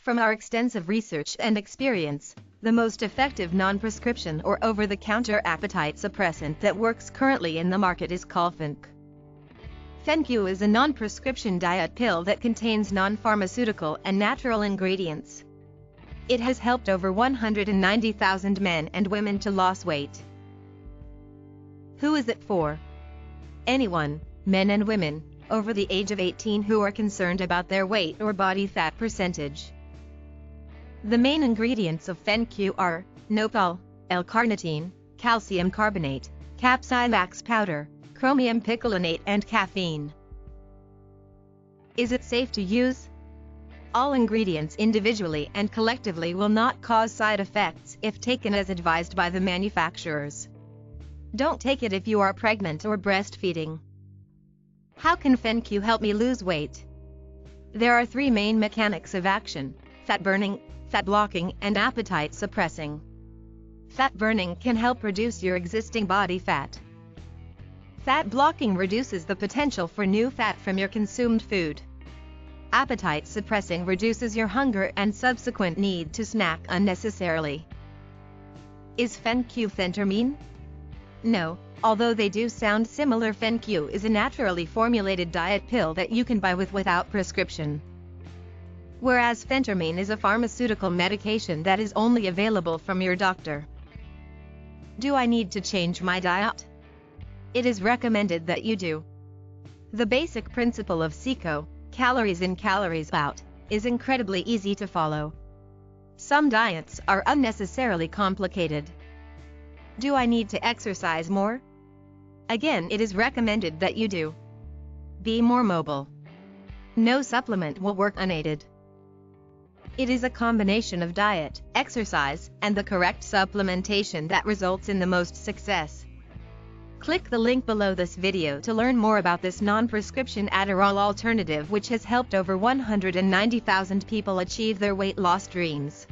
From our extensive research and experience, the most effective non-prescription or over-the-counter appetite suppressant that works currently in the market is called FenQ. FenQ is a non-prescription diet pill that contains non-pharmaceutical and natural ingredients. It has helped over 190,000 men and women to lose weight. Who is it for? Anyone, men and women, over the age of 18 who are concerned about their weight or body fat percentage. The main ingredients of FenQ are nopal, L-carnitine, calcium carbonate, capsimax powder, chromium picolinate and caffeine. Is it safe to use? All ingredients individually and collectively will not cause side effects if taken as advised by the manufacturers. Don't take it if you are pregnant or breastfeeding. How can FenQ help me lose weight? There are three main mechanics of action: fat burning, fat blocking, and appetite suppressing. Fat burning can help reduce your existing body fat. Fat blocking reduces the potential for new fat from your consumed food. Appetite suppressing reduces your hunger and subsequent need to snack unnecessarily. Is FenQ phentermine? No, although they do sound similar. FenQ is a naturally formulated diet pill that you can buy without prescription. Whereas phentermine is a pharmaceutical medication that is only available from your doctor. Do I need to change my diet? It is recommended that you do. The basic principle of CICO, calories in, calories out, is incredibly easy to follow. Some diets are unnecessarily complicated. Do I need to exercise more? Again, it is recommended that you do. Be more mobile. No supplement will work unaided. It is a combination of diet, exercise, and the correct supplementation that results in the most success. Click the link below this video to learn more about this non-prescription Adderall alternative which has helped over 190,000 people achieve their weight loss dreams.